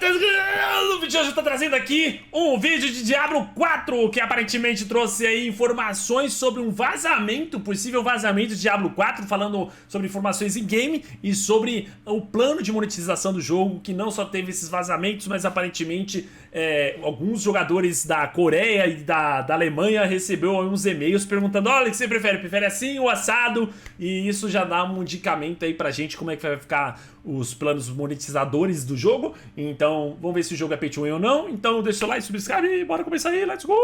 No vídeo de hoje eu tô trazendo aqui um vídeo de Diablo 4, que aparentemente trouxe aí informações sobre um vazamento, possível vazamento de Diablo 4, falando sobre informações em game e sobre o plano de monetização do jogo, que não só teve esses vazamentos, mas aparentemente alguns jogadores da Coreia e da Alemanha recebeu uns e-mails perguntando: olha, o que você prefere? Prefere assim ou assado? E isso já dá um indicamento aí pra gente como é que vai ficar os planos monetizadores do jogo. Então, vamos ver se o jogo é pay to win ou não. Então, deixa o like, subscribe e bora começar aí. Let's go!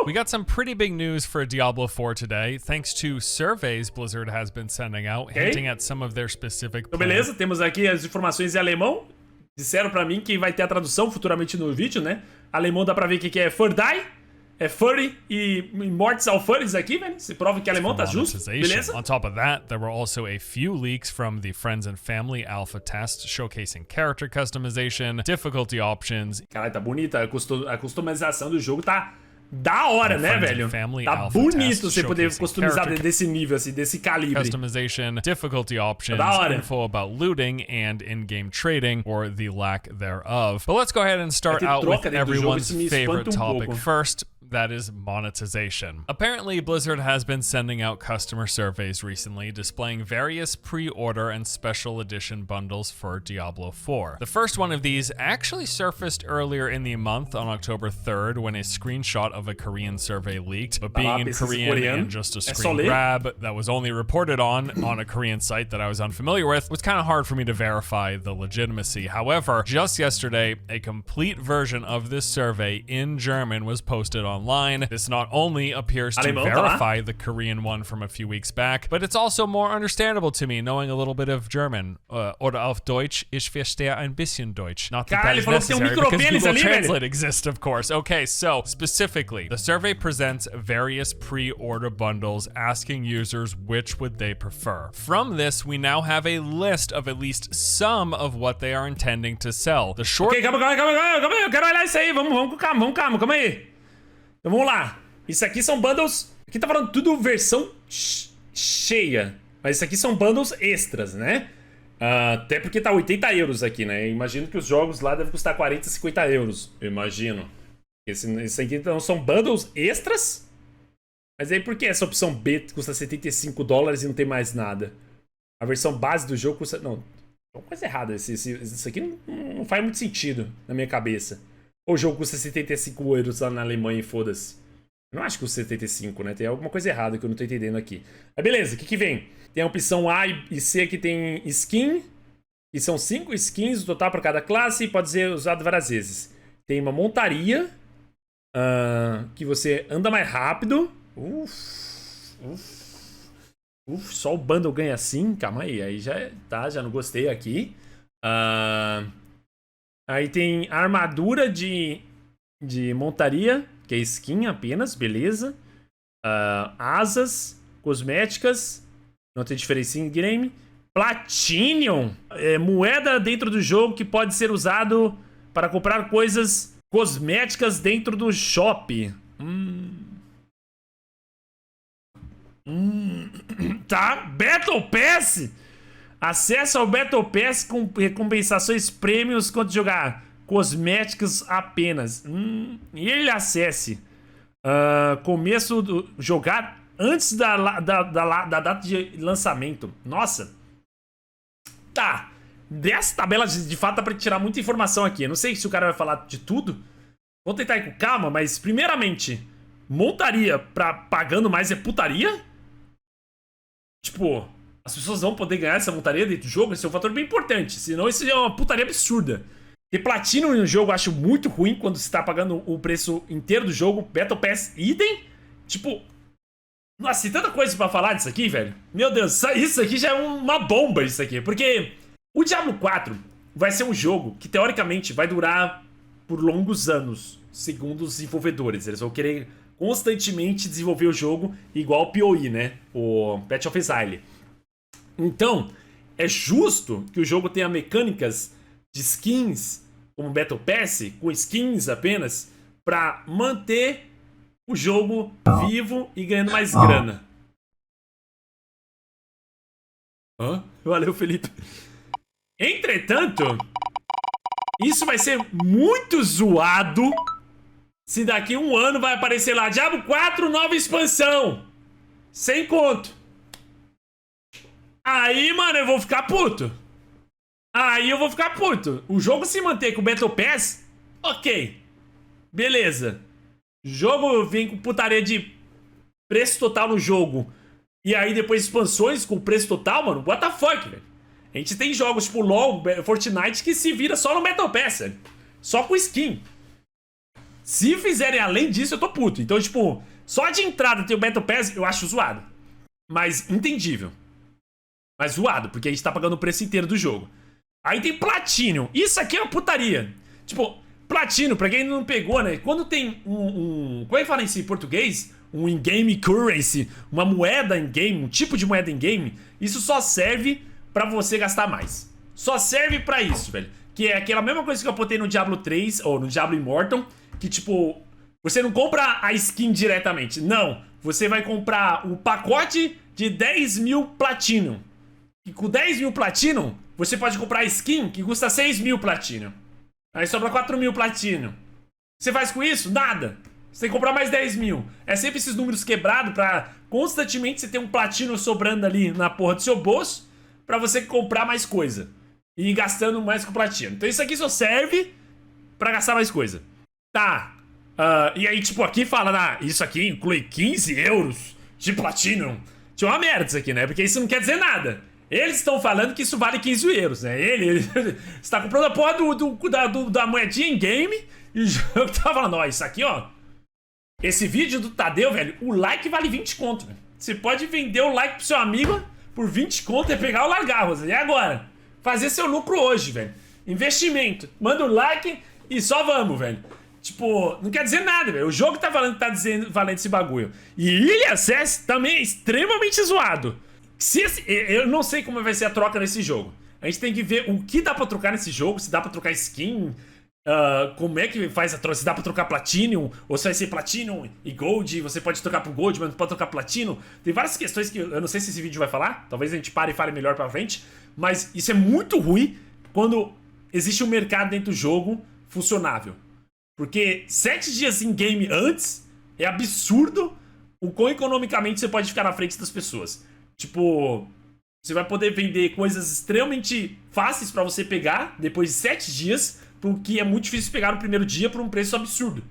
We got some pretty big news for Diablo 4 today, thanks to surveys Blizzard has been sending out, hinting at some of their specific Então, plans. beleza, temos aqui as informações em alemão. Disseram pra mim que vai ter a tradução futuramente no vídeo, né? Alemão dá pra ver que é Furdai, é Furry e mortes ao Furries aqui, velho. Se prova que alemão tá justo, beleza? On top of that, there were also a few leaks from the Friends and Family alpha test showcasing character customization, difficulty options. Caralho, tá bonita. A customização do jogo tá da hora, né, velho? Tá bonito você poder customizar desse nível, assim, desse calibre. Customization, difficulty options, info about looting, and in-game trading, or the lack thereof. But let's go ahead and start out with everyone's favorite topic first. That is monetization. Apparently, Blizzard has been sending out customer surveys recently, displaying various pre-order and special edition bundles for Diablo 4. The first one of these actually surfaced earlier in the month on October 3rd when a screenshot of a Korean survey leaked, but being in Korean and just a screen grab that was only reported on a Korean site that I was unfamiliar with was kind of hard for me to verify the legitimacy. However, just yesterday, a complete version of this survey in German was posted online. This not only appears to verify the Korean one from a few weeks back, but it's also more understandable to me knowing a little bit of German. Oder auf Deutsch, ich verstehe ein bisschen Deutsch. Not that that is necessary because Google Translate exists, of course. Okay, so specifically, the survey presents various pre-order bundles asking users which would they prefer. From this, we now have a list of at least some of what they are intending to sell. The short... Ok, calma aí, eu quero olhar isso aí, vamos com calma aí. Então vamos lá, isso aqui são bundles, aqui tá falando tudo versão cheia, mas isso aqui são bundles extras, né? Até porque tá 80 euros aqui, né? Eu imagino que os jogos lá devem custar 40, 50 euros, eu imagino. Esse aqui então são bundles extras, mas aí por que essa opção B custa 75 dólares e não tem mais nada? A versão base do jogo custa... Não, tem uma coisa errada, isso aqui não faz muito sentido na minha cabeça. Ou o jogo custa 75 euros lá na Alemanha e foda-se. Eu não acho que custa 75, né? Tem alguma coisa errada que eu não tô entendendo aqui. Mas beleza, o que vem? Tem a opção A e C que tem skin. E são 5 skins no total para cada classe e pode ser usado várias vezes. Tem uma montaria. Que você anda mais rápido. Só o bundle ganha assim. Calma aí já não gostei aqui. Aí tem armadura de montaria, que é skin apenas, beleza. Asas, cosméticas, não tem diferença em game. Platinum, moeda dentro do jogo que pode ser usado para comprar coisas cosméticas dentro do shop. Tá, Battle Pass. Acesso ao Battle Pass com recompensações prêmios quando jogar cosméticos apenas. E ele acesse. Começo do jogar antes da data de lançamento. Nossa. Tá. Dessa tabela de fato dá pra tirar muita informação aqui. Eu não sei se o cara vai falar de tudo. Vou tentar ir com calma, mas primeiramente, montaria pra pagando mais é putaria? Tipo... As pessoas vão poder ganhar essa montaria dentro do jogo? Esse é um fator bem importante. Senão isso é uma putaria absurda. Ter platino no jogo eu acho muito ruim quando você tá pagando o preço inteiro do jogo. Battle Pass idem. Tipo... Nossa, tem tanta coisa pra falar disso aqui, velho. Meu Deus, isso aqui já é uma bomba, isso aqui. Porque o Diablo 4 vai ser um jogo que, teoricamente, vai durar por longos anos. Segundo os desenvolvedores. Eles vão querer constantemente desenvolver o jogo igual o PoE, né? O Path of Exile. Então, é justo que o jogo tenha mecânicas de skins, como Battle Pass, com skins apenas, pra manter o jogo vivo e ganhando mais grana. Valeu, Felipe. Entretanto, Isso vai ser muito zoado se daqui um ano vai aparecer lá Diablo 4, nova expansão. Sem conto. Aí, mano, eu vou ficar puto. Aí eu vou ficar puto. O jogo se manter com o Battle Pass, ok. Beleza. O jogo vem com putaria de preço total no jogo. E aí depois expansões com preço total, mano. What the fuck, velho? A gente tem jogos tipo LoL, Fortnite que se vira só no Battle Pass, velho. Só com skin. Se fizerem além disso, eu tô puto. Então, tipo, só de entrada ter o Battle Pass, eu acho zoado. Mas entendível. Mas zoado, porque a gente tá pagando o preço inteiro do jogo. Aí tem Platinum. Isso aqui é uma putaria. Tipo, Platinum, pra quem não pegou, né? Quando tem como é que fala isso em português? Um in-game currency, uma moeda in-game, um tipo de moeda in-game. Isso só serve pra você gastar mais. Só serve pra isso, velho. Que é aquela mesma coisa que eu botei no Diablo 3, ou no Diablo Immortal. Que, tipo, você não compra a skin diretamente. Não, você vai comprar um pacote de 10 mil Platinum. E com 10 mil Platinum, você pode comprar a skin que custa 6 mil Platinum. Aí sobra 4 mil Platinum. Você faz com isso? Nada. Você tem que comprar mais 10 mil. É sempre esses números quebrados pra constantemente você ter um Platinum sobrando ali na porra do seu bolso pra você comprar mais coisa. E ir gastando mais com Platinum. Então isso aqui só serve pra gastar mais coisa. Tá. E aí, tipo, aqui fala, isso aqui inclui 15 euros de Platinum. Tinha uma merda isso aqui, né? Porque isso não quer dizer nada. Eles estão falando que isso vale 15 euros, né? Você tá comprando a porra da moedinha em game e o jogo tá falando, ó, isso aqui, ó. Esse vídeo do Tadeu, velho, o like vale 20 conto, velho. Você pode vender o like pro seu amigo por 20 conto e pegar o largar, Rosa. E agora? Fazer seu lucro hoje, velho. Investimento. Manda o like e só vamos, velho. Tipo, não quer dizer nada, velho. O jogo tá falando que tá valendo esse bagulho. E Early Access também é extremamente zoado. Eu não sei como vai ser a troca nesse jogo. A gente tem que ver o que dá pra trocar nesse jogo. Se dá pra trocar skin, como é que faz a troca. Se dá pra trocar Platinum, ou se vai ser Platinum e Gold. Você pode trocar pro Gold, mas não pode trocar Platinum. Tem várias questões que eu não sei se esse vídeo vai falar. Talvez a gente pare e fale melhor pra frente. Mas isso é muito ruim quando existe um mercado dentro do jogo funcionável. Porque 7 dias em game antes é absurdo o quão economicamente você pode ficar na frente das pessoas. Tipo, você vai poder vender coisas extremamente fáceis pra você pegar depois de 7 dias, porque é muito difícil pegar no primeiro dia por um preço absurdo.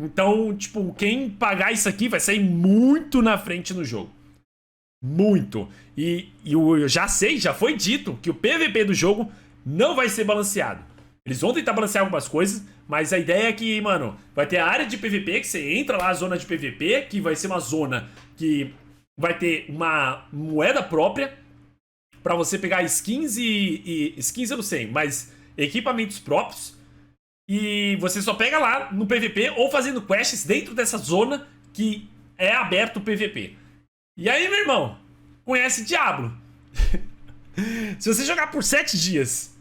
Então, tipo, quem pagar isso aqui vai sair muito na frente no jogo. Muito. E eu já sei, já foi dito que o PVP do jogo não vai ser balanceado. Eles vão tentar balancear algumas coisas, mas a ideia é que, mano, vai ter a área de PVP, que você entra lá, a zona de PVP, que vai ser uma zona que vai ter uma moeda própria pra você pegar skins skins eu não sei, mas equipamentos próprios. E você só pega lá no PVP ou fazendo quests dentro dessa zona que é aberto o PVP. E aí, meu irmão, conhece Diablo. Se você jogar por 7 dias...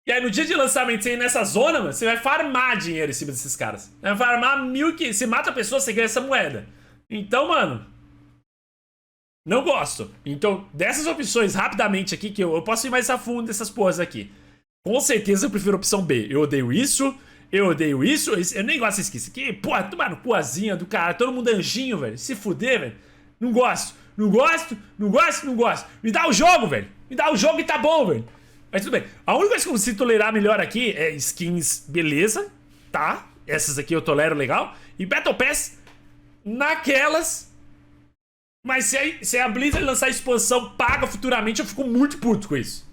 E aí no dia de lançamento você ir nessa zona, mano, você vai farmar dinheiro em cima desses caras. Vai farmar 1.000 você mata a pessoa, você ganha essa moeda. Então, mano, não gosto. Então, dessas opções, rapidamente aqui, que eu posso ir mais a fundo dessas porras aqui. Com certeza eu prefiro a opção B. Eu odeio isso, eu nem gosto desse aqui. Porra, tomar no cuazinha do cara, todo mundo anjinho, velho. Se fuder, velho. Não gosto. Me dá o jogo, velho. Me dá o jogo e tá bom, velho. Mas tudo bem. A única coisa que eu consigo tolerar melhor aqui é skins, beleza, tá? Essas aqui eu tolero legal. E Battle Pass naquelas. Mas se a Blizzard lançar expansão paga futuramente, eu fico muito puto com isso.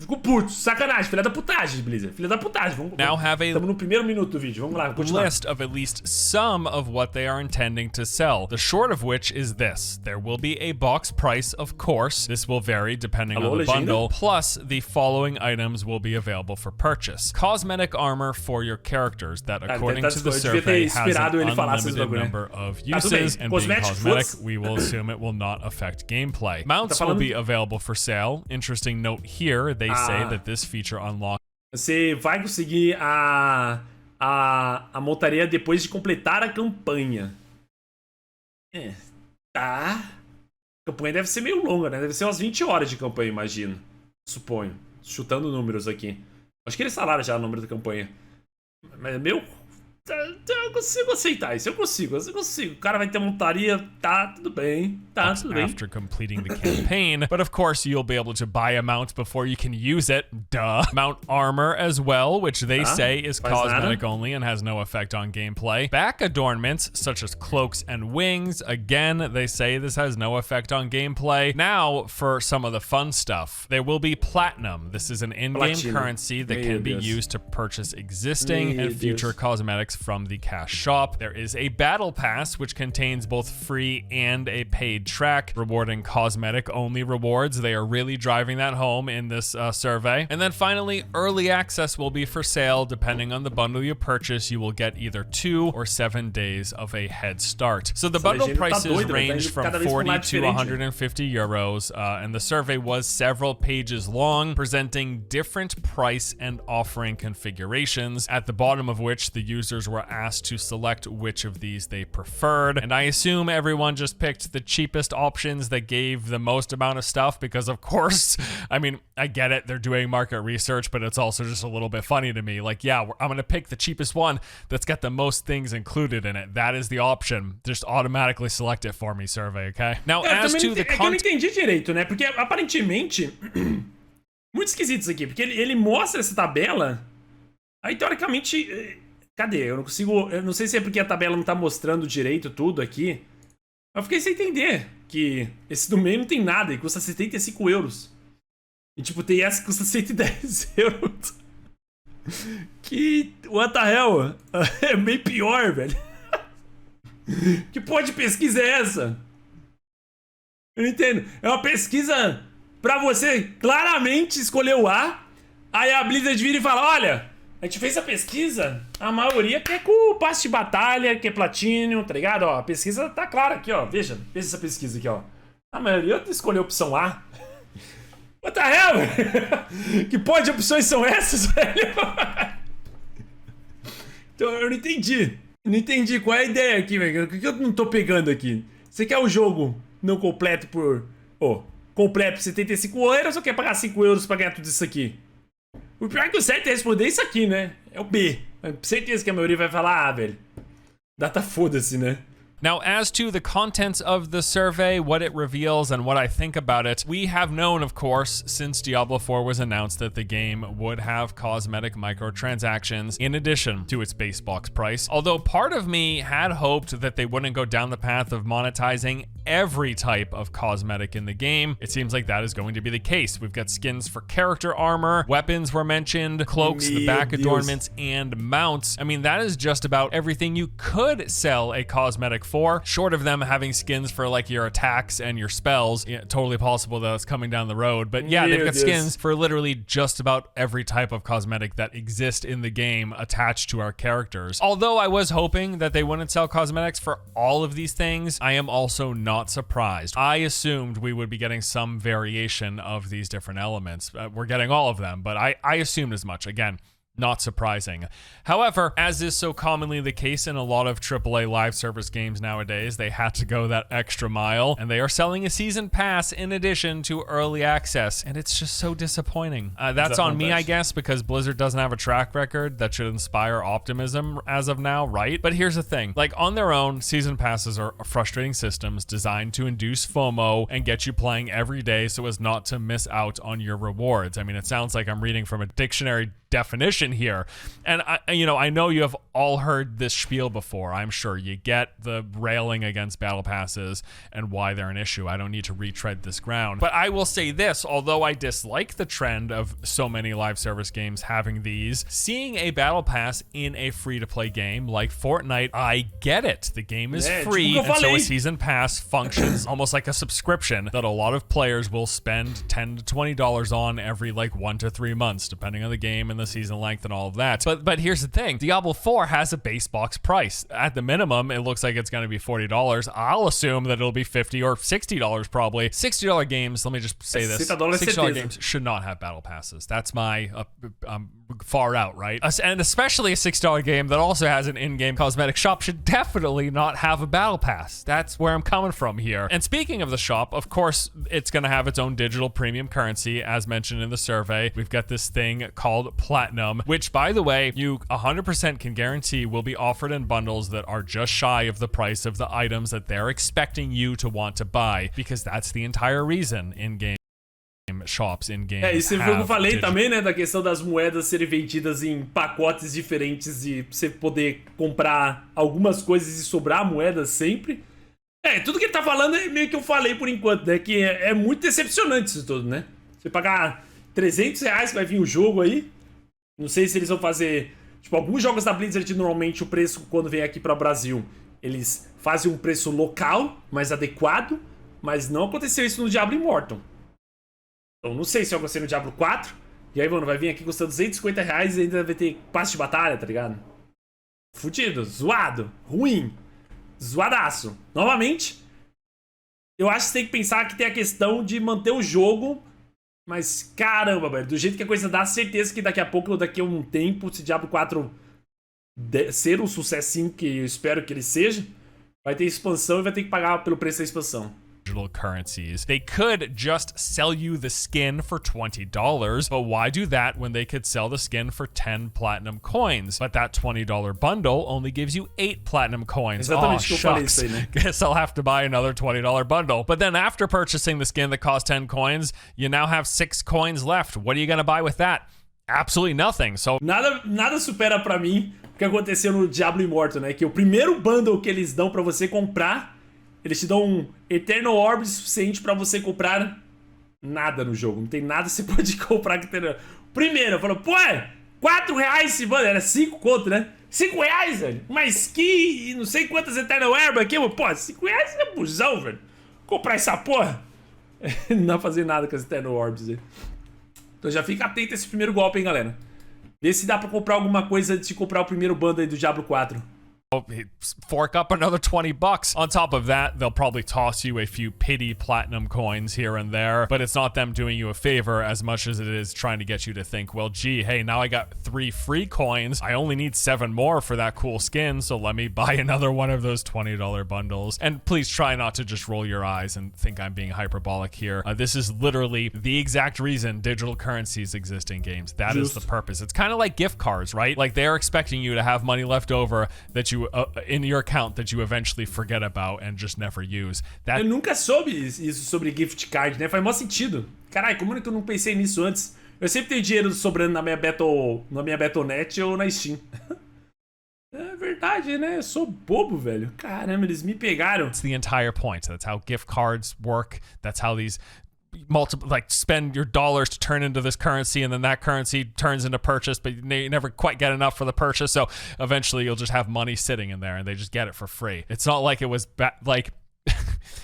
Fico puto, sacanagem, filha da putagem, Blizzard. Filha da putagem. Estamos no primeiro minuto do vídeo, vamos lá, continuar. List of at least some of what they are intending to sell. The short of which is this. There will be a box price, of course. This will vary depending on the bundle. Plus, the following items will be available for purchase. Cosmetic armor for your characters that, according to the survey, has an unlimited number of uses. And being cosmetic, we will assume it will not affect gameplay. Mounts will be available for sale. Interesting note here, they say that this feature unlocks. Você vai conseguir a montaria depois de completar a campanha. Tá. A campanha deve ser meio longa, né? Deve ser umas 20 horas de campanha, imagino. Suponho. Chutando números aqui. Acho que eles falaram já o número da campanha. Mas, meu... Eu consigo aceitar isso, eu consigo. O cara vai ter montaria, tá, tudo bem, After completing the campaign, but of course you'll be able to buy a mount before you can use it, duh. Mount armor as well, which they say is cosmetic only and has no effect on gameplay. Back adornments, such as cloaks and wings, again, they say this has no effect on gameplay. Now, for some of the fun stuff, there will be platinum. This is an in-game currency that can be used to purchase existing and future cosmetics from the cash shop. There is a battle pass which contains both free and a paid track, rewarding cosmetic only rewards. They are really driving that home in this survey. And then finally, early access will be for sale. Depending on the bundle you purchase, you will get either 2 or 7 days of a head start. So the bundle prices range from 40 to 150 euros, and the survey was several pages long, presenting different price and offering configurations, at the bottom of which the users were asked to select which of these they preferred. And I assume everyone just picked the cheapest options that gave the most amount of stuff because, of course, I mean, I get it, they're doing market research, but it's also just a little bit funny to me. Like, yeah, I'm gonna pick the cheapest one that's got the most things included in it. That is the option. Just automatically select it for me, survey, okay? Now, as to the content... eu não entendi direito, né? Porque aparentemente... muito esquisito isso aqui, porque ele mostra essa tabela, aí teoricamente... Cadê? Eu não consigo... Eu não sei se é porque a tabela não tá mostrando direito tudo aqui. Eu fiquei sem entender que esse do meio não tem nada e custa 75 euros. E tipo, tem essa que custa 110 euros. Que... What the hell? É bem pior, velho. Que porra de pesquisa é essa? Eu não entendo. É uma pesquisa pra você claramente escolher o A. Aí a Blizzard vira e fala, olha... A gente fez a pesquisa, a maioria quer com o passe de batalha, que é platinum, tá ligado? Ó, a pesquisa tá clara aqui, ó. Veja essa pesquisa aqui, ó. A maioria escolheu a opção A. What the hell? Que porra de opções são essas, velho? Então eu não entendi. Não entendi qual é a ideia aqui, velho. O que eu não tô pegando aqui? Você quer o jogo não completo por... completo por 75 euros ou quer pagar 5 euros pra ganhar tudo isso aqui? O pior é que o certo é responder isso aqui, né? É o B. Mas certeza que a maioria vai falar, velho. Data foda-se, né? Now, as to the contents of the survey, what it reveals, and what I think about it, we have known, of course, since Diablo 4 was announced that the game would have cosmetic microtransactions in addition to its base box price. Although part of me had hoped that they wouldn't go down the path of monetizing every type of cosmetic in the game. It seems like that is going to be the case. We've got skins for character armor, weapons were mentioned, cloaks, the back adornments, and mounts. I mean, that is just about everything you could sell a cosmetic for, short of them having skins for like your attacks and your spells. Yeah, totally possible that it's coming down the road, but yeah, they've got skins for literally just about every type of cosmetic that exists in the game attached to our characters. Although I was hoping that they wouldn't sell cosmetics for all of these things, I am also not surprised. I assumed we would be getting some variation of these different elements. We're getting all of them, but I assumed as much. Again, not surprising. However, as is so commonly the case in a lot of AAA live service games nowadays, they had to go that extra mile, and they are selling a season pass in addition to early access, and it's just so disappointing. That's on me, I guess, because Blizzard doesn't have a track record that should inspire optimism as of now, right? But here's the thing, like on their own, season passes are frustrating systems designed to induce FOMO and get you playing every day so as not to miss out on your rewards. I mean, it sounds like I'm reading from a dictionary definition here. And I know you have all heard this spiel before. I'm sure you get the railing against battle passes and why they're an issue. I don't need to retread this ground. But I will say this, although I dislike the trend of so many live service games having these, seeing a battle pass in a free-to-play game like Fortnite, I get it. The game is free, and so a season pass functions almost like a subscription that a lot of players will spend $10 to $20 on every like 1 to 3 months, depending on the game and the season length and all of that. But here's the thing, Diablo 4 has a base box price. At the minimum, it looks like it's going to be $40. I'll assume that it'll be $50 or $60 probably. $60 games, let me just say this, $60 games should not have battle passes. That's my far out, right? And especially a $6 game that also has an in-game cosmetic shop should definitely not have a battle pass. That's where I'm coming from here. And speaking of the shop, of course, it's going to have its own digital premium currency, as mentioned in the survey. We've got this thing called Platinum, which, by the way, you 100% can guarantee will be offered in bundles that are just shy of the price of the items that they're expecting you to want to buy, because that's the entire reason in-game shops in-game. Isso foi o que eu falei também, né, da questão das moedas serem vendidas em pacotes diferentes e você poder comprar algumas coisas e sobrar moedas sempre. Tudo que ele tá falando é meio que eu falei por enquanto, né, que é muito decepcionante isso tudo, né? Você pagar R$300 vai vir o jogo aí. Não sei se eles vão fazer, tipo, alguns jogos da Blizzard normalmente o preço quando vem aqui para o Brasil, eles fazem um preço local, mais adequado, mas não aconteceu isso no Diablo Immortal. Então, não sei se vai acontecer no Diablo 4. E aí, mano, vai vir aqui custando R$250 e ainda vai ter passe de batalha, tá ligado? Fudido, zoado, ruim, zoadaço. Novamente, eu acho que você tem que pensar que tem a questão de manter o jogo. Mas, caramba, velho, do jeito que a coisa dá, certeza que daqui a pouco ou daqui a um tempo, se Diablo 4 ser um sucessinho, que eu espero que ele seja, vai ter expansão e vai ter que pagar pelo preço da expansão. Digital currencies. They could just sell you the skin for $20, but why do that when they could sell the skin for 10 platinum coins? But that $20 bundle only gives you 8 platinum coins. Oh, shucks. Guess I'll have to buy another $20 bundle. But then after purchasing the skin that costs 10 coins, you now have 6 coins left. What are you gonna buy with that? Absolutely nothing. So nada supera pra mim o que aconteceu no Diablo Immortal, né? Que o primeiro bundle que eles dão pra você comprar, eles te dão um Eternal Orb suficiente pra você comprar nada no jogo. Não tem nada que você pode comprar que tenha. Primeiro, falou, pô, R$4 esse bundle. Era 5 conto, né? R$5, velho. Uma skin e não sei quantas Eternal Orb aqui. Pô, R$5 é busão, velho. Comprar essa porra. Não dá pra fazer nada com as Eternal Orbs, velho. Então já fica atento a esse primeiro golpe, hein, galera. Vê se dá pra comprar alguma coisa antes de comprar o primeiro bundle aí do Diablo 4. Fork up another $20. On top of that, they'll probably toss you a few pity platinum coins here and there, but it's not them doing you a favor as much as it is trying to get you to think, well, gee, hey, now I got 3 free coins. I only need 7 more for that cool skin, so let me buy another one of those $20 bundles. And please try not to just roll your eyes and think I'm being hyperbolic here. This is literally the exact reason digital currencies exist in games. That is the purpose. It's kind of like gift cards, right? Like they're expecting you to have money left over that you in your account that you eventually forget about and just never use. Eu nunca soube isso sobre gift card, né? Faz mó sentido. Caralho, como é que eu não pensei nisso antes? Eu sempre tenho dinheiro sobrando na minha Battle.net ou na Steam. É verdade, né? Eu sou bobo, velho. Caramba, eles me pegaram. It's the entire point. That's how gift cards work. That's how these spend your dollars to turn into this currency, and then that currency turns into purchase, but you never quite get enough for the purchase, so eventually you'll just have money sitting in there and they just get it for free. It's not like it was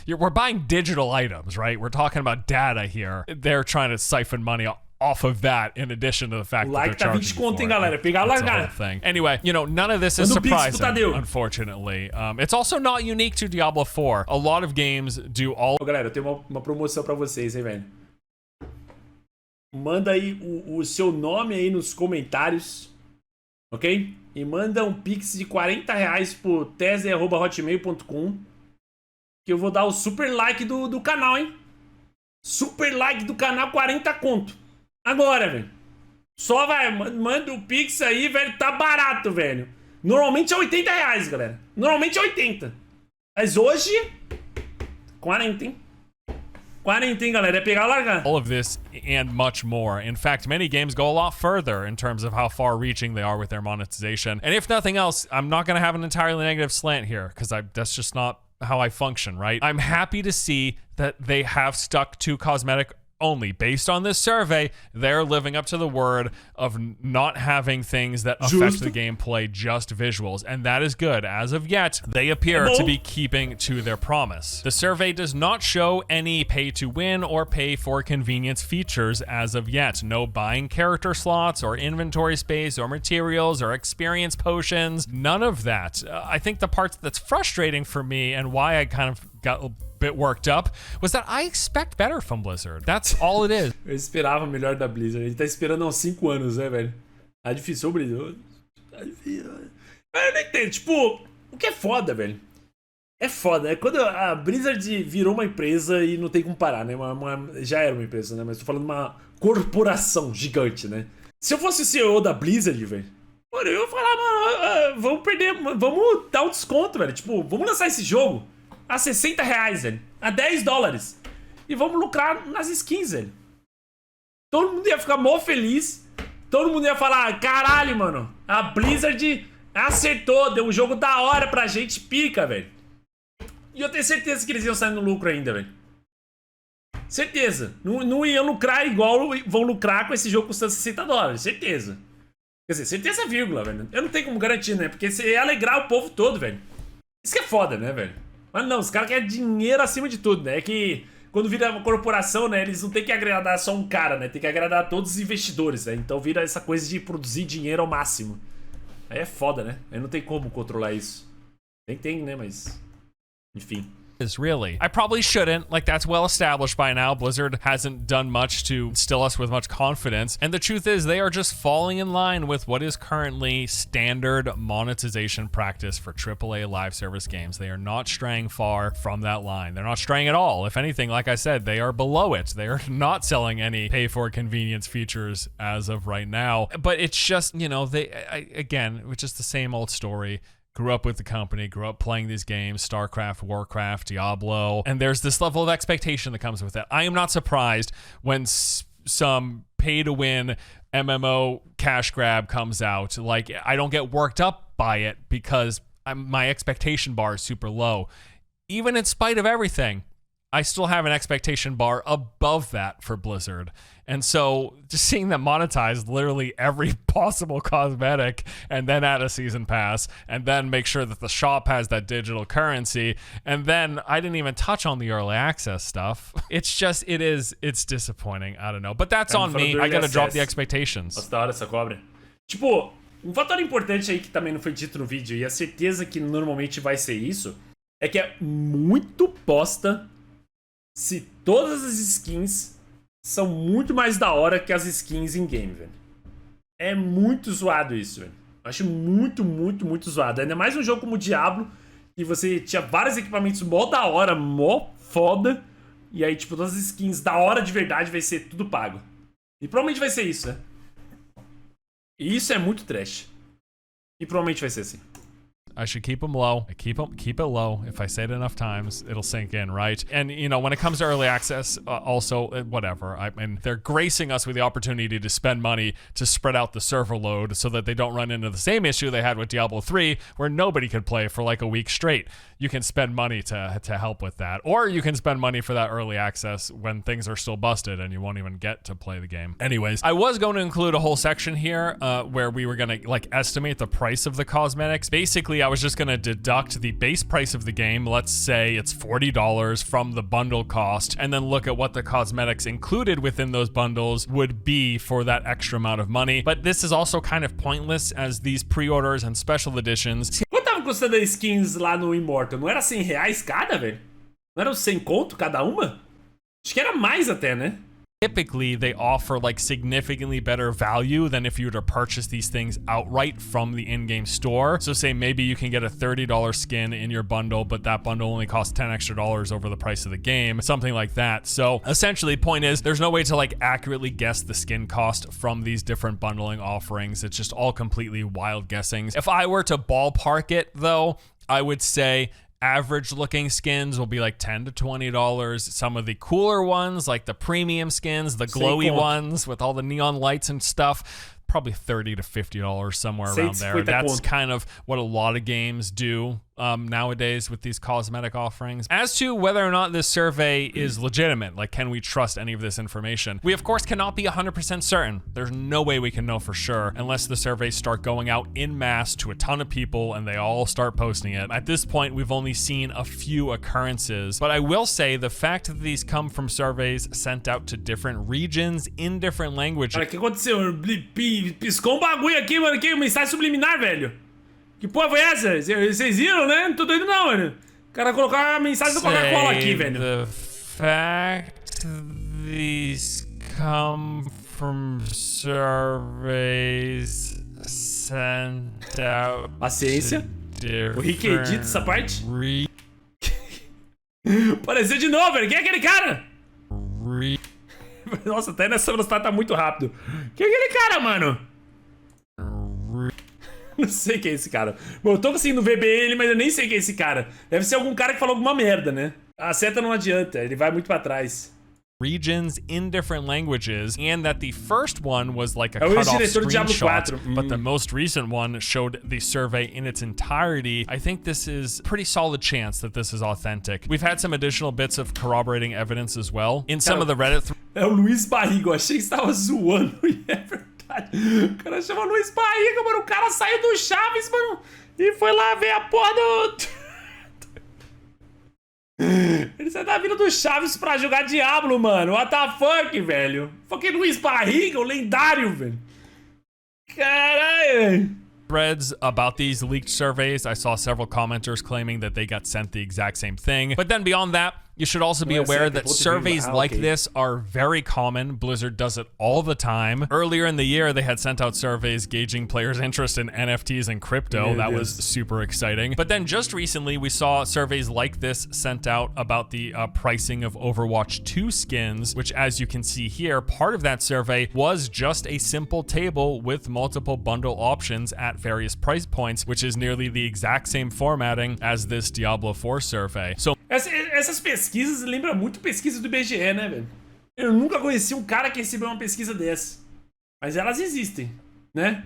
we're buying digital items, right? We're talking about data here. They're trying to siphon money off of that, in addition to the fact that they're charging you for it. Galera. Pegar That's the whole thing. Anyway, none of this is surprising, unfortunately. It's also not unique to Diablo 4. A lot of games do all... Galera, eu tenho uma promoção pra vocês, hein, velho. Manda aí o seu nome aí nos comentários, ok? E manda um pix de R$40 pro tese@hotmail.com, que eu vou dar o super like do canal, hein? Super like do canal, 40 conto. Agora, velho. Só vai, manda o pix aí, velho. Tá barato, velho. Normalmente é R$80, galera. Normalmente é 80. Mas hoje, 40, hein? 40, hein, galera. É pegar e largar. All of this and much more. In fact, many games go a lot further in terms of how far-reaching they are with their monetization. And if nothing else, I'm not going to have an entirely negative slant here, because that's just not how I function, right? I'm happy to see that they have stuck to cosmetic only. Based on this survey, they're living up to the word of not having things that affect the gameplay, just visuals, and that is good. As of yet, they appear to be keeping to their promise. The survey does not show any pay-to-win or pay-for-convenience features as of yet. No buying character slots or inventory space or materials or experience potions. None of that. I think the part that's frustrating for me and why I kind of got a bit worked up was that I expect better from Blizzard. That's all it is. Eu esperava melhor da Blizzard. A gente tá esperando há uns 5 anos, né, velho? Tá difícil, brilho. Tá difícil. Eu não entendo, tipo, o que é foda, velho? É foda, é quando a Blizzard virou uma empresa e não tem como parar, né? Já era uma empresa, né? Mas tô falando uma corporação gigante, né? Se eu fosse o CEO da Blizzard, velho, mano, eu ia falar, mano, vamos perder, vamos dar um desconto, velho. Tipo, vamos lançar esse jogo a R$60, velho, a $10. E vamos lucrar nas skins, velho. Todo mundo ia ficar mó feliz. Todo mundo ia falar, caralho, mano, a Blizzard acertou, deu um jogo da hora pra gente, pica, velho. E eu tenho certeza que eles iam sair no lucro ainda, velho. Certeza. Não iam lucrar igual vão lucrar com esse jogo custando $60. Certeza. Quer dizer, certeza vírgula, velho. Eu não tenho como garantir, né? Porque você ia alegrar o povo todo, velho. Isso que é foda, né, velho? Mas não, os caras querem dinheiro acima de tudo, né? É que quando vira uma corporação, né? Eles não tem que agradar só um cara, né? Tem que agradar todos os investidores, né? Então vira essa coisa de produzir dinheiro ao máximo. Aí é foda, né? Aí não tem como controlar isso. Tem, né? Mas... enfim. Is really. I probably shouldn't, like that's well established by now. Blizzard hasn't done much to instill us with much confidence. And the truth is they are just falling in line with what is currently standard monetization practice for AAA live service games. They are not straying far from that line. They're not straying at all. If anything, like I said, they are below it. They are not selling any pay for convenience features as of right now. But it's just, you know, again, it's just the same old story. Grew up with the company, grew up playing these games, StarCraft, Warcraft, Diablo, and there's this level of expectation that comes with it. I am not surprised when some pay-to-win MMO cash grab comes out. Like, I don't get worked up by it because my expectation bar is super low. Even in spite of everything, I still have an expectation bar above that for Blizzard. And so just seeing them monetize literally every possible cosmetic and then add a season pass and then make sure that the shop has that digital currency. And then I didn't even touch on the early access stuff. It's disappointing. I don't know. But that's on me. I gotta drop the expectations. Nossa, da hora essa cobra. Tipo, um fator importante aí que também não foi dito no vídeo e a certeza que normalmente vai ser isso é que é muito bosta se todas as skins são muito mais da hora que as skins in-game, velho. É muito zoado isso, velho. Eu acho muito, muito, muito zoado. Ainda mais um jogo como o Diablo, que você tinha vários equipamentos mó da hora, mó foda, e aí, tipo, todas as skins da hora de verdade vai ser tudo pago. E provavelmente vai ser isso, né? E isso é muito trash. E provavelmente vai ser assim. I should keep them low. I keep it low. If I say it enough times, it'll sink in, right? And you know, when it comes to early access, also whatever. I mean, they're gracing us with the opportunity to spend money to spread out the server load so that they don't run into the same issue they had with Diablo 3, where nobody could play for like a week straight. You can spend money to help with that, or you can spend money for that early access when things are still busted and you won't even get to play the game. Anyways, I was going to include a whole section here where we were gonna like estimate the price of the cosmetics. Basically, I was just gonna deduct the base price of the game, let's say it's $40 from the bundle cost, and then look at what the cosmetics included within those bundles would be for that extra amount of money. But this is also kind of pointless as these pre-orders and special editions. Quanto tava custando as skins lá no Immortal? Não era R$100 cada, velho? Não era 100 conto cada uma? Acho que era mais até, né? Typically, they offer like significantly better value than if you were to purchase these things outright from the in-game store. So say maybe you can get a $30 skin in your bundle, but that bundle only costs $10 extra over the price of the game, something like that. So essentially, point is, there's no way to like accurately guess the skin cost from these different bundling offerings. It's just all completely wild guessings. If I were to ballpark it though, I would say average looking skins will be like $10 to $20. Some of the cooler ones, like the premium skins, the glowy ones with all the neon lights and stuff, probably $30 to $50 somewhere around there. That's kind of what a lot of games do nowadays with these cosmetic offerings. As to whether or not this survey is legitimate, like can we trust any of this information? We of course cannot be 100% certain. There's no way we can know for sure unless the surveys start going out in mass to a ton of people and they all start posting it. At this point, we've only seen a few occurrences, but I will say the fact that these come from surveys sent out to different regions in different languages. Cara, o que aconteceu? Piscou bagulho aqui, mano, que mensagem subliminar, velho. Que porra foi essa? Vocês viram, né? Não tô doido não, mano. O cara colocou a mensagem do Coca-Cola aqui, velho. The fact these come from surveys sent out. Paciência. O Rick edita essa parte. Apareceu de novo, velho. Quem é aquele cara? Nossa, até nessa velocidade tá muito rápido. Quem é aquele cara, mano? Não sei quem é esse cara. Bom, eu tô conseguindo ver bem ele, mas eu nem sei quem é esse cara. Deve ser algum cara que falou alguma merda, né? A seta não adianta, ele vai muito pra trás. Regions in different languages, and that the first one was like a cut-off screenshot, but the most recent one showed the survey in its entirety. I think this is a pretty solid chance that this is authentic. We've had some additional bits of corroborating evidence as well. In some of the Reddit... É o Luiz Barriga, eu achei que você tava zoando, e é verdade. O cara chama Luiz Barriga, mano, o cara saiu do Chaves, mano, e foi lá ver a porra do... Ele sai da vida do Chaves pra jogar Diablo, mano. What the fuck, velho? Fucking Luiz Barriga, o lendário, velho. Caralho. Threads about these leaked surveys. I saw several commenters claiming that they got sent the exact same thing. But then beyond that, you should also be aware that surveys like this are very common. Blizzard does it all the time. Earlier in the year, they had sent out surveys gauging players' interest in NFTs and crypto. That was super exciting. But then just recently, we saw surveys like this sent out about the pricing of Overwatch 2 skins, which, as you can see here, part of that survey was just a simple table with multiple bundle options at various price points, which is nearly the exact same formatting as this Diablo 4 survey. So essas pesquisas lembram muito pesquisa do IBGE, né, velho? Eu nunca conheci um cara que recebeu uma pesquisa dessa. Mas elas existem, né?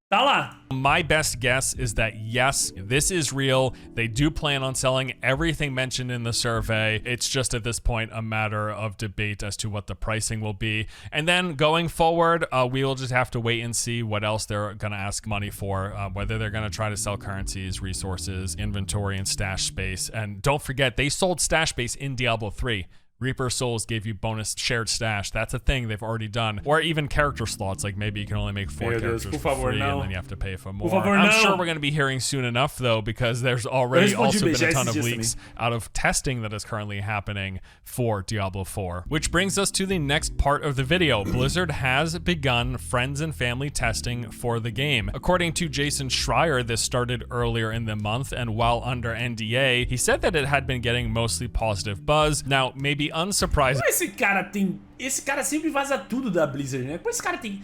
Tá lá. My best guess is that yes, this is real. They do plan on selling everything mentioned in the survey. It's just at this point a matter of debate as to what the pricing will be. And then going forward, we will just have to wait and see what else they're going to ask money for, whether they're going to try to sell currencies, resources, inventory, and stash space. And don't forget, they sold stash space in Diablo 3. Reaper Souls gave you bonus shared stash. That's a thing they've already done. Or even character slots, like maybe you can only make 4 characters for free and then you have to pay for more. I'm sure we're going to be hearing soon enough, though, because there's already also been a ton of leaks out of testing that is currently happening for Diablo 4. Which brings us to the next part of the video. Blizzard has begun friends and family testing for the game. According to Jason Schreier, this started earlier in the month, and while under NDA, he said that it had been getting mostly positive buzz. Now, maybe unsurprising. Esse cara tem. Esse cara sempre vaza tudo da Blizzard, né? Como esse cara tem.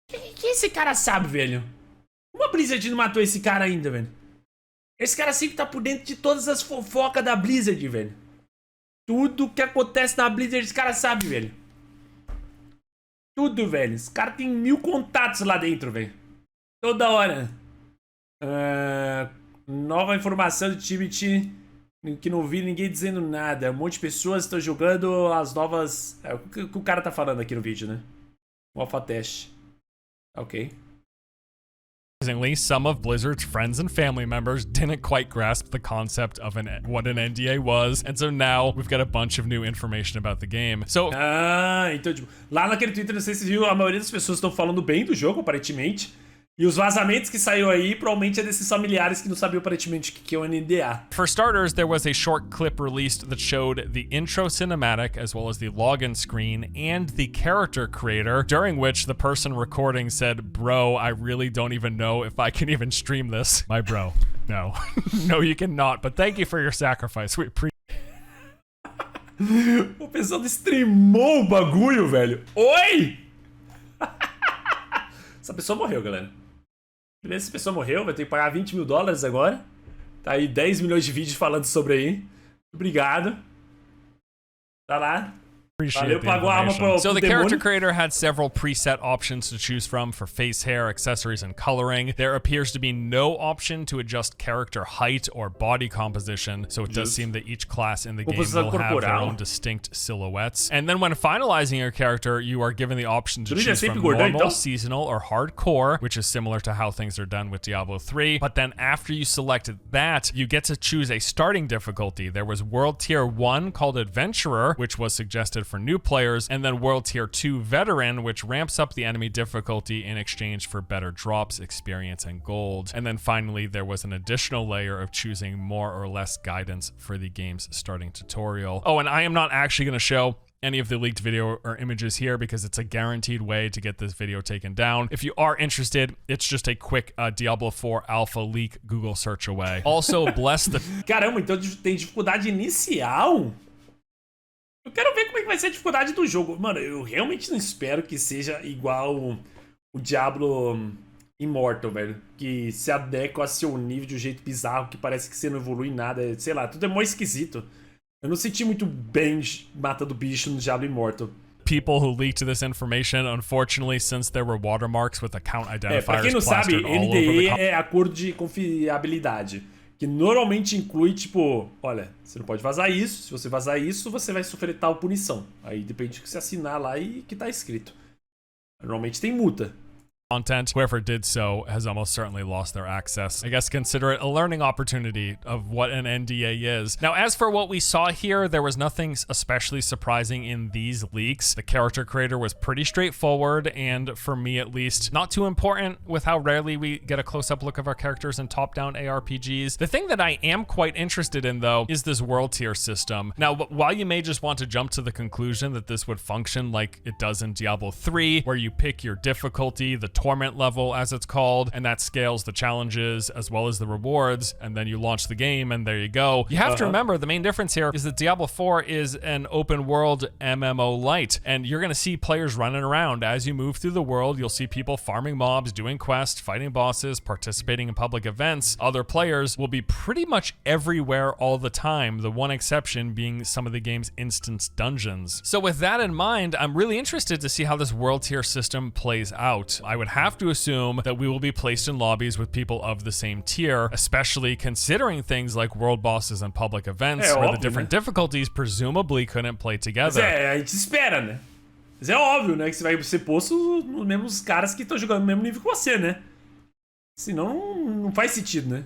Que esse cara sabe, velho? Como a Blizzard não matou esse cara ainda, velho? Esse cara sempre tá por dentro de todas as fofocas da Blizzard, velho. Tudo que acontece na Blizzard, esse cara sabe, velho. Tudo, velho. Esse cara tem 1000 contatos lá dentro, velho. Toda hora. Nova informação do time que não vi ninguém dizendo nada. Um monte de pessoas estão jogando as novas... o que o cara tá falando aqui no vídeo, né? O alpha teste. Ok. Surprisingly, some of Blizzard's friends and family members didn't quite grasp the concept of what an NDA was, and so now we've got a bunch of new information about the game. So... então, tipo, lá naquele Twitter, não sei se você viu, a maioria das pessoas estão falando bem do jogo, aparentemente. E os vazamentos que saiu aí, provavelmente é desses familiares que não sabiam aparentemente o que é o NDA. For starters, there was a short clip released that showed the intro cinematic as well as the login screen and the character creator, during which the person recording said, "Bro, I really don't even know if I can even stream this." My bro. No. No, you cannot, but thank you for your sacrifice. We appreciate. O pessoal streamou o bagulho, velho. Oi! Essa pessoa morreu, galera. Beleza, essa pessoa morreu, vai ter que pagar $20 mil agora. Tá aí 10 milhões de vídeos falando sobre aí. Obrigado. Tá lá. Valeu, pagou a alma pro So the demônio. character creator had several preset options to choose from for face, hair, accessories, and coloring. There appears to be no option to adjust character height or body composition, so it does seem that each class in the game will have their own distinct silhouettes. And then when finalizing your character, you are given the option to choose from normal, seasonal, or hardcore, which is similar to how things are done with Diablo 3. But then after you select that, you get to choose a starting difficulty. There was World Tier 1 called Adventurer, which was suggested for new players, and then World Tier 2 Veteran, which ramps up the enemy difficulty in exchange for better drops, experience, and gold. And then finally, there was an additional layer of choosing more or less guidance for the game's starting tutorial. Oh, and I am not actually going to show any of the leaked video or images here because it's a guaranteed way to get this video taken down. If you are interested, it's just a quick Diablo 4 alpha leak Google search away. Also, bless the... Caramba, então tem dificuldade inicial? Eu quero ver como é que vai ser a dificuldade do jogo. Mano, eu realmente não espero que seja igual o Diablo Immortal, velho. Que se adequa a seu nível de um jeito bizarro, que parece que você não evolui em nada. Sei lá, tudo é mó esquisito. Eu não senti muito bem matando bicho no Diablo Immortal. People who leaked this information, unfortunately, since there were watermarks with account identifiers pra quem não sabe, NDA é acordo de confiabilidade. Que normalmente inclui, tipo, olha, você não pode vazar isso. Se você vazar isso, você vai sofrer tal punição. Aí depende do que você assinar lá e que tá escrito. Normalmente tem multa. Content, whoever did so has almost certainly lost their access. I guess consider it a learning opportunity of what an NDA is. Now, as for what we saw here, there was nothing especially surprising in these leaks. The character creator was pretty straightforward, and for me at least, not too important with how rarely we get a close-up look of our characters in top-down ARPGs. The thing that I am quite interested in, though, is this world tier system. Now, while you may just want to jump to the conclusion that this would function like it does in Diablo 3, where you pick your difficulty, the torment level as it's called, and that scales the challenges as well as the rewards, and then you launch the game and there you go. You have to remember the main difference here is that Diablo 4 is an open world MMO light, and you're gonna see players running around as you move through the world. You'll see people farming mobs, doing quests, fighting bosses, participating in public events. Other players will be pretty much everywhere all the time, the one exception being some of the game's instance dungeons. So with that in mind, I'm really interested to see how this world tier system plays out. I would have to assume that we will be placed in lobbies with people of the same tier, especially considering things like world bosses and public events, where the different difficulties presumably couldn't play together. Mas a gente espera, né? Mas é óbvio, né? Que você vai ser posto nos mesmos caras que estão jogando no mesmo nível que você, né? Senão não faz sentido, né?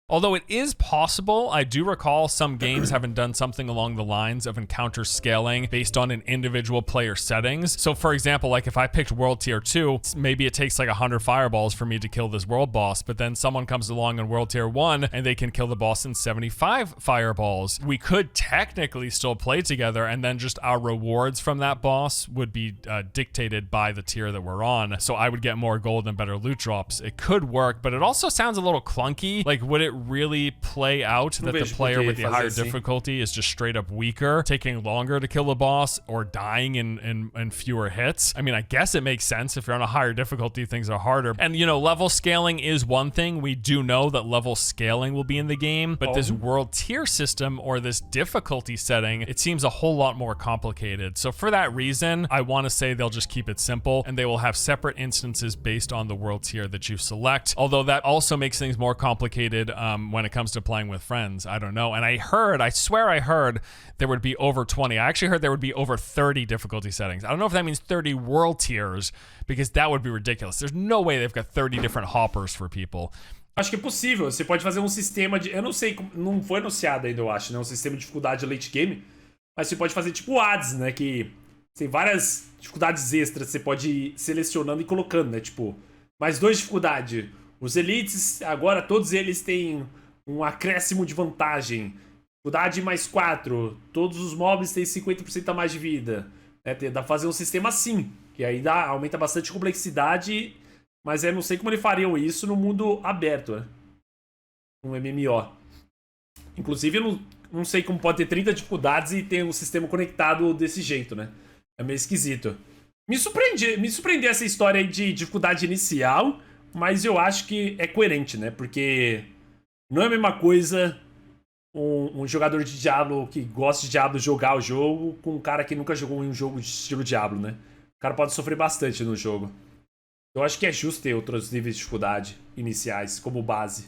Although it is possible, I do recall some games having done something along the lines of encounter scaling based on an individual player settings. So for example, like if I picked World Tier 2, maybe it takes like 100 fireballs for me to kill this world boss, but then someone comes along in World Tier 1 and they can kill the boss in 75 fireballs. We could technically still play together, and then just our rewards from that boss would be dictated by the tier that we're on. So I would get more gold and better loot drops. It could work, but it also sounds a little clunky. Like, would it really play out that the player with the higher difficulty is just straight up weaker, taking longer to kill the boss, or dying in fewer hits? I mean, I guess it makes sense. If you're on a higher difficulty, things are harder. And, you know, level scaling is one thing. We do know that level scaling will be in the game, but this world tier system or this difficulty setting, it seems a whole lot more complicated. So for that reason, I want to say they'll just keep it simple, and they will have separate instances based on the world tier that you select. Although that also makes things more complicated when it comes to playing with friends. I don't know. And I swear I heard there would be over 20. I actually heard there would be over 30 difficulty settings. I don't know if that means 30 world tiers, because that would be ridiculous. There's no way they've got 30 different hoppers for people. Acho que é possível. Você pode fazer um sistema de... Eu não sei, não foi anunciado ainda, eu acho, né? Um sistema de dificuldade late game. Mas você pode fazer tipo ads, né? Que tem várias dificuldades extras. Você pode ir selecionando e colocando, né? Tipo, mais 2 dificuldades. Os elites, agora todos eles têm um acréscimo de vantagem. Dificuldade mais 4. Todos os mobs têm 50% a mais de vida. Dá pra fazer um sistema assim. Que aí aumenta bastante a complexidade. Mas eu não sei como eles fariam isso no mundo aberto, né? Um MMO. Inclusive, eu não sei como pode ter 30 dificuldades e ter um sistema conectado desse jeito, né? É meio esquisito. Me surpreendeu essa história aí de dificuldade inicial. Mas eu acho que é coerente, né? Porque não é a mesma coisa um jogador de Diablo que gosta de Diablo jogar o jogo com um cara que nunca jogou um jogo de estilo Diablo, né? O cara pode sofrer bastante no jogo. Eu acho que é justo ter outros níveis de dificuldade iniciais como base.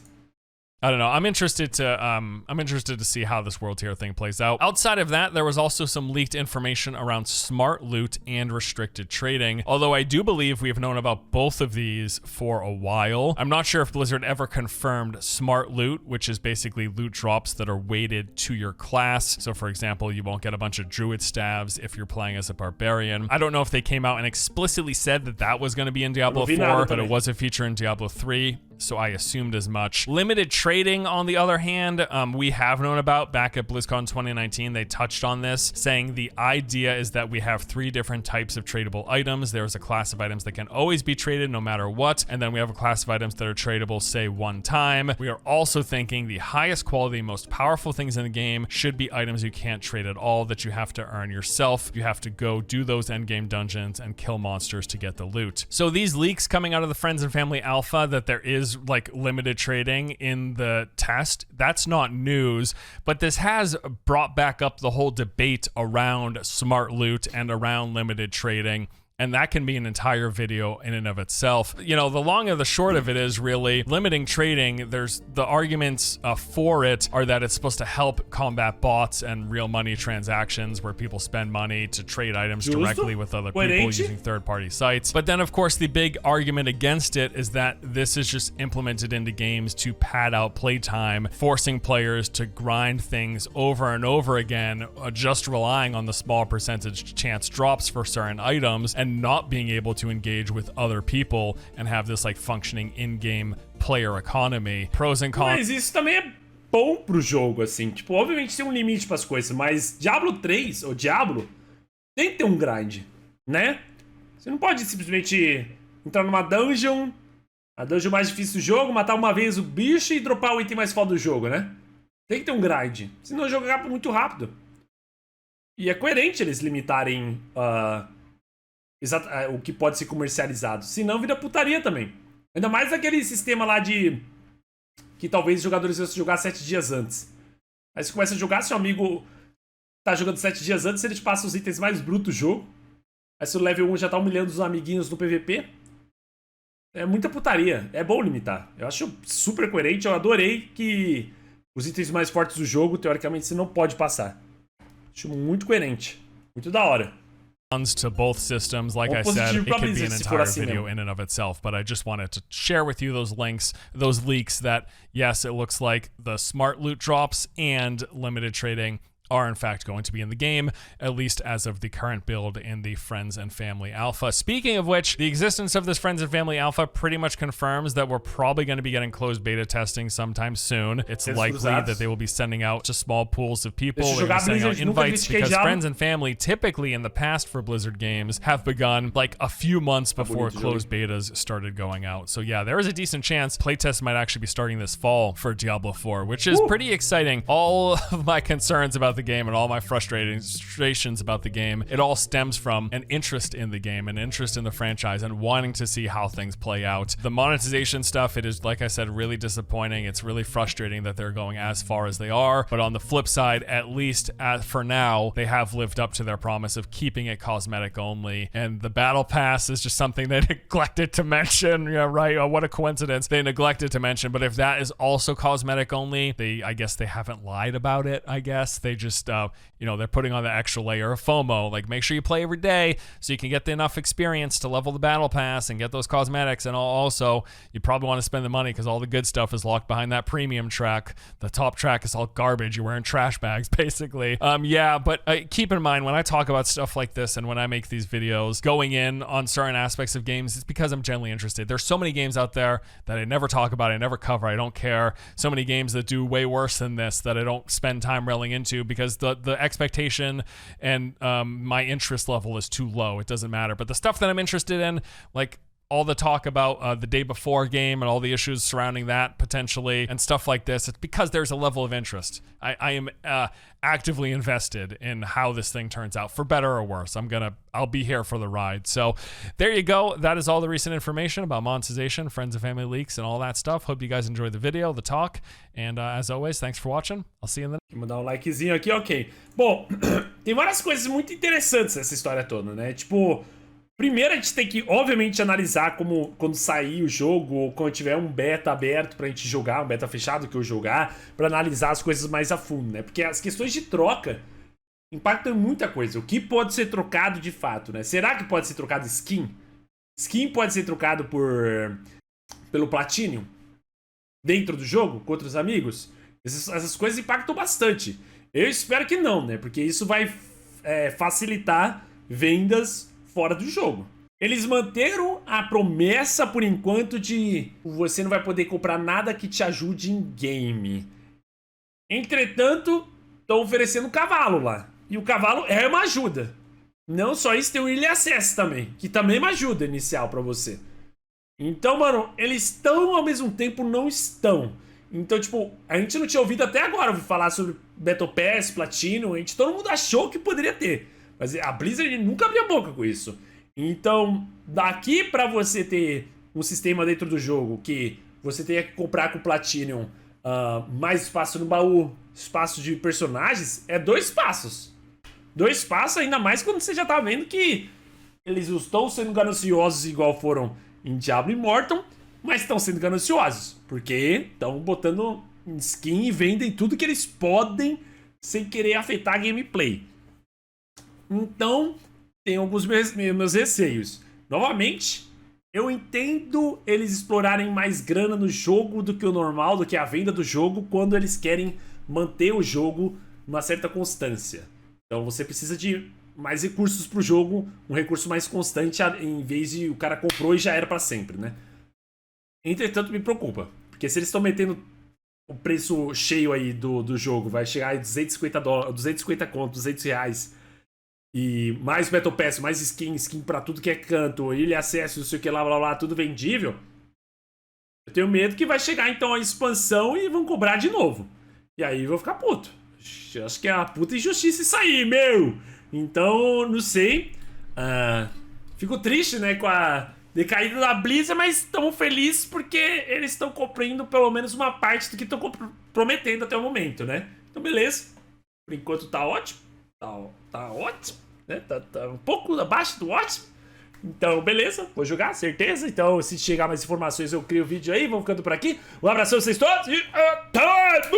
I don't know. I'm interested to see how this world tier thing plays out. Outside of that, there was also some leaked information around smart loot and restricted trading. Although I do believe we have known about both of these for a while. I'm not sure if Blizzard ever confirmed smart loot, which is basically loot drops that are weighted to your class. So for example, you won't get a bunch of druid staves if you're playing as a barbarian. I don't know if they came out and explicitly said that that was going to be in Diablo 4, but it was a feature in Diablo 3. so I assumed as much. Limited trading, on the other hand, we have known about back at BlizzCon 2019. They touched on this, saying the idea is that we have 3 different types of tradable items. There's a class of items that can always be traded no matter what, and then we have a class of items that are tradable, say, one time. We are also thinking the highest quality, most powerful things in the game should be items you can't trade at all, that you have to earn yourself. You have to go do those endgame dungeons and kill monsters to get the loot. So these leaks coming out of the Friends and Family Alpha, that there is like limited trading in the test, that's not news, but this has brought back up the whole debate around smart loot and around limited trading. And that can be an entire video in and of itself. You know, the long and the short of it is really limiting trading. There's the arguments for it are that it's supposed to help combat bots and real money transactions where people spend money to trade items directly with other people using third-party sites. But then, of course, the big argument against it is that this is just implemented into games to pad out playtime, forcing players to grind things over and over again, just relying on the small percentage chance drops for certain items, and not being able to engage with other people and have this like functioning in-game player economy. Pros and cons. Mas isso também é bom pro jogo, assim. Tipo, obviamente tem um limite pras coisas, mas Diablo 3, ou Diablo, tem que ter um grind, né? Você não pode simplesmente entrar numa dungeon, a dungeon mais difícil do jogo, matar uma vez o bicho e dropar o item mais foda do jogo, né? Tem que ter um grind, senão o jogo acaba muito rápido. E é coerente eles limitarem o que pode ser comercializado. Senão vira putaria também. Ainda mais aquele sistema lá de... que talvez os jogadores iam jogar 7 dias antes. Aí você começa a jogar, seu amigo tá jogando 7 dias antes, ele te passa os itens mais brutos do jogo. Aí seu level 1 já tá humilhando os amiguinhos no PVP. É muita putaria. É bom limitar. Eu acho super coerente. Eu adorei que os itens mais fortes do jogo, teoricamente, você não pode passar. Acho muito coerente. Muito da hora. To both systems. Like I said, it could be an entire video in and of itself, but I just wanted to share with you those links, those leaks that, yes, it looks like the smart loot drops and limited trading are in fact going to be in the game, at least as of the current build in the Friends and Family Alpha. Speaking of which, the existence of this Friends and Family Alpha pretty much confirms that we're probably going to be getting closed beta testing sometime soon. It's likely that they will be sending out to small pools of people. They'll be sending out invites because Friends and Family typically in the past for Blizzard games have begun like a few months before closed betas started going out. So yeah, there is a decent chance playtests might actually be starting this fall for Diablo 4, which is pretty exciting. All of my concerns about the game and all my frustrations about the game, it all stems from an interest in the game, an interest in the franchise, and wanting to see how things play out. The monetization stuff, it is, like I said, really disappointing. It's really frustrating that they're going as far as they are, but on the flip side, at least for now, they have lived up to their promise of keeping it cosmetic only, and the battle pass is just something they neglected to mention. Yeah, right. What a coincidence. They neglected to mention, but if that is also cosmetic only, I guess they haven't lied about it. I guess they just, you know, they're putting on the extra layer of FOMO. Like, make sure you play every day so you can get enough experience to level the battle pass and get those cosmetics. And also, you probably want to spend the money because all the good stuff is locked behind that premium track. The top track is all garbage. You're wearing trash bags, basically. Yeah, but keep in mind, when I talk about stuff like this and when I make these videos going in on certain aspects of games, it's because I'm genuinely interested. There's so many games out there that I never talk about, I never cover, I don't care. So many games that do way worse than this that I don't spend time railing into because the expectation and my interest level is too low. It doesn't matter. But the stuff that I'm interested in, like all the talk about the day before game and all the issues surrounding that potentially and stuff like this, it's because there's a level of interest. I am actively invested in how this thing turns out, for better or worse. I'll be here for the ride. So there you go. That is all the recent information about monetization, Friends and Family leaks, and all that stuff. Hope you guys enjoyed the video, the talk, and as always, thanks for watching. I'll see you in the next. Vou dar um likezinho aqui, ok. Bom, tem várias coisas muito interessantes nessa história toda, né? Tipo, primeiro a gente tem que, obviamente, analisar como quando sair o jogo ou quando tiver um beta aberto pra gente jogar, um beta fechado que eu jogar, pra analisar as coisas mais a fundo, né? Porque as questões de troca impactam em muita coisa. O que pode ser trocado de fato, né? Será que pode ser trocado skin? Skin pode ser trocado pelo Platinum dentro do jogo, com outros amigos? Essas coisas impactam bastante. Eu espero que não, né? Porque isso vai facilitar vendas fora do jogo. Eles manteram a promessa, por enquanto, de você não vai poder comprar nada que te ajude em game. Entretanto, estão oferecendo cavalo lá. E o cavalo é uma ajuda. Não só isso, tem o Early Access também, que também é uma ajuda inicial pra você. Então, mano, eles estão ao mesmo tempo não estão. Então, tipo, a gente não tinha ouvido até agora ouvir falar sobre Battle Pass, Platinum. Todo mundo achou que poderia ter. Mas a Blizzard nunca abriu a boca com isso. Então, daqui pra você ter um sistema dentro do jogo que você tenha que comprar com Platinum mais espaço no baú, espaço de personagens, é 2 passos. 2 passos, ainda mais quando você já tá vendo que eles não estão sendo gananciosos igual foram em Diablo Immortal, mas estão sendo gananciosos, porque estão botando skin e vendem tudo que eles podem sem querer afetar a gameplay. Então, tem alguns meus receios. Novamente, eu entendo eles explorarem mais grana no jogo do que o normal, do que a venda do jogo, quando eles querem manter o jogo numa certa constância. Então você precisa de mais recursos pro jogo, um recurso mais constante, em vez de o cara comprou e já era pra sempre, né? Entretanto, me preocupa, porque se eles estão metendo o preço cheio aí do jogo, vai chegar a $250, 250 conto, 200 reais, e mais Battle Pass, mais skin pra tudo que é canto, ilha acesso, não sei o que lá, blá blá, tudo vendível. Eu tenho medo que vai chegar então a expansão e vão cobrar de novo. E aí eu vou ficar puto. Acho que é uma puta injustiça isso aí, meu! Então, não sei. Fico triste, né, com a decaída da Blizzard, mas estamos felizes porque eles estão cumprindo pelo menos uma parte do que estão prometendo até o momento, né? Então, beleza. Por enquanto tá ótimo. Tá ótimo, né? Tá um pouco abaixo do ótimo. Então, beleza. Vou jogar, certeza. Então, se chegar mais informações, eu crio o vídeo aí. Vamos ficando por aqui. Um abraço a vocês todos e até!